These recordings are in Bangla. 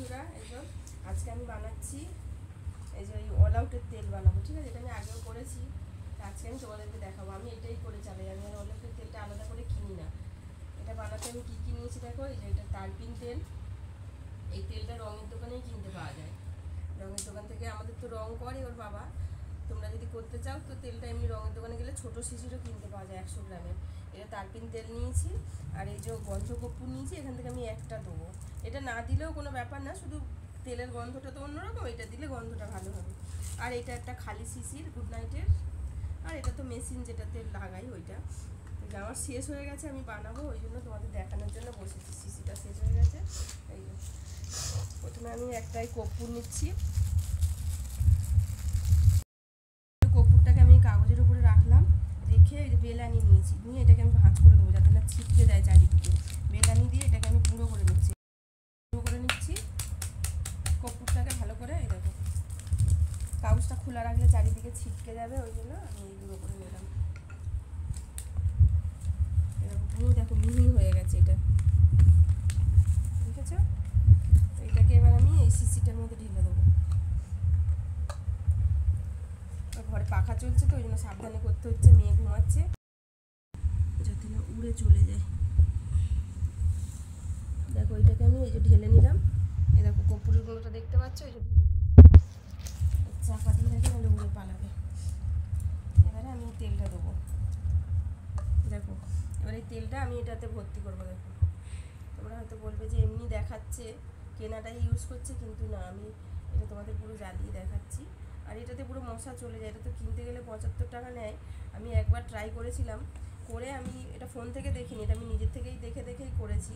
বন্ধুরা, এই যে আজকে আমি বানাচ্ছি এই যে অল আউটের তেল বানাবো। ঠিক আছে, এটা আমি আগেও করেছি, আজকে আমি তোমাদেরকে দেখাবো। আমি এটাই করে চালাই, আমি অল আউটের তেলটা আলাদা করে কিনি না। এটা বানাতে আমি কী কী নিয়েছি দেখো। এই যে এটা তারপিন তেল, এই তেলটা রঙের দোকানেই কিনতে পাওয়া যায়। রঙের দোকান থেকে আমাদের তো রঙ করে ওর বাবা, তোমরা যদি করতে চাও তো তেলটা এমনি রঙের দোকানে গেলে ছোটো শিশিরও কিনতে পাওয়া যায় 100 গ্রামের। এটা তারপিন তেল নিয়েছি, আর এই যে গন্ধকর্পূর নিয়েছি, এখান থেকে আমি একটা দেবো। এটা না দিলেও কোনো ব্যাপার না, শুধু তেলের গন্ধটা তো অন্যরকম, এটা দিলে গন্ধটা ভালো হবে। আর এটা একটা খালি শিশির গুড নাইটের, আর এটা তো মেশিন যেটাতে লাগাই ওইটা। আমার শেষ হয়ে গেছে, আমি বানাবো ওই জন্য তোমাদের দেখানোর জন্য বসেছি। শিশিটা শেষ হয়ে গেছে। এই যে প্রথমে আমি একটাই কর্পূর নিচ্ছি। কর্পূরটাকে আমি কাগজের উপরে রাখলাম, রেখে এই যে বেলানি নিয়েছি, নিয়ে এটাকে আমি ভাঁজ করে দেবো যাতে না ছিটকে যায় চারিদিকে। বেলানি দিয়ে এটাকে আমি গুঁড়ো করে নিচ্ছি। কর্পূরটাকে ভালো করে, এই দেখো কাগজটা খোলা রাখলে চারিদিকে ছিটকে যাবে, ওই জন্য আমি এই গুঁড়ো করে নিলাম। এরকম পুরো দেখো মিহি হয়ে গেছে এটা, ঠিক আছে। তো এটাকে এবার আমি এই শিশিটার মধ্যে ঢেলে দেবো। ঘরে পাখা চলছে তো ওই জন্য সাবধানে করতে হচ্ছে, মেয়ে ঘুমাচ্ছে যাতে না উড়ে চলে যায়। দেখো এটাকে আমি এই যে ঢেলে নিলাম। এই দেখো কর্পূরের গুঁড়োটা দেখতে পাচ্ছ, এই যে চাপা দিয়ে রাখি নাহলে উড়ে পালাবে। এবারে আমি তেলটা দেবো, দেখো এবার এই তেলটা আমি এটাতে ভর্তি করবো। দেখো তোমরা হয়তো বলবে যে এমনি দেখাচ্ছে, কেনাটাই ইউজ করছে, কিন্তু না, আমি এটা তোমাদের পুরো জ্বালিয়ে দেখাচ্ছি। আর এটাতে পুরো মশা চলে যায়, এটা তো কিনতে গেলে 75 টাকা নেয়। আমি একবার ট্রাই করেছিলাম, করে আমি এটা ফোন থেকে দেখিনি, এটা আমি নিজের থেকেই দেখেই করেছি।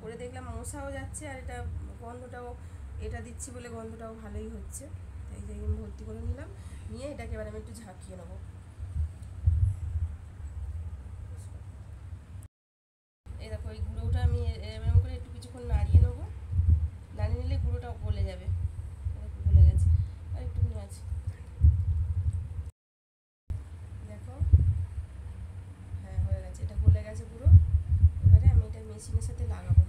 করে দেখলাম মশাও যাচ্ছে, আর এটা গন্ধটাও, এটা দিচ্ছি বলে গন্ধটাও ভালোই হচ্ছে। তাই যে আমি ভর্তি করে নিলাম, নিয়ে এটাকে এবার আমি একটু ঝাঁকিয়ে নেবো। এই দেখো এই গুঁড়োটা আমি এরকম করে একটু কিছুক্ষণ নাড়িয়ে নেবো, নাড়িয়ে নিলে গুঁড়োটাও গলে যাবে। গলে গেছে, আর একটুখানি আছে, দেখো হ্যাঁ হয়ে গেছে, এটা গলে গেছে পুরো। এবারে আমি এটা মেশিনের সাথে লাগাবো,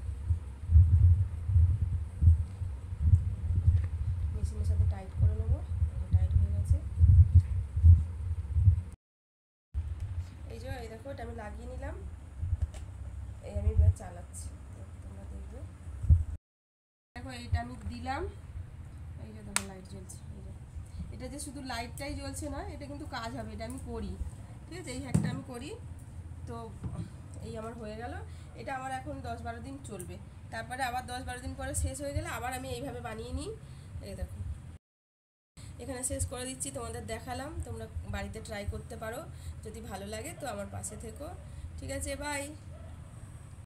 মেশিনের সাথে টাইট করে নেবো। টাইট হয়ে গেছে, এই যে এই দেখো এটা আমি লাগিয়ে নিলাম। এই আমি এবার চালাচ্ছি, তোমরা দেখবে। দেখো এইটা আমি দিলাম, এই যে দেখো লাইট জ্বলছে। এই যে এটা যে শুধু লাইটটাই জ্বলছে না, এটা কিন্তু কাজ হবে, এটা আমি করি, ঠিক আছে। এই হ্যাকটা আমি করি, তো এই আমার হয়ে গেল। এটা আমার এখন 10-12 দিন চলবে, তারপরে আবার 10-12 দিন পরে শেষ হয়ে গেলে আবার আমি এইভাবে বানিয়ে নিই। এই দেখো এখানে শেষ করে দিচ্ছি, তোমাদের দেখালাম, তোমরা বাড়িতে ট্রাই করতে পারো, যদি ভালো লাগে তো আমার পাশে থেকো, ঠিক আছে, বাই।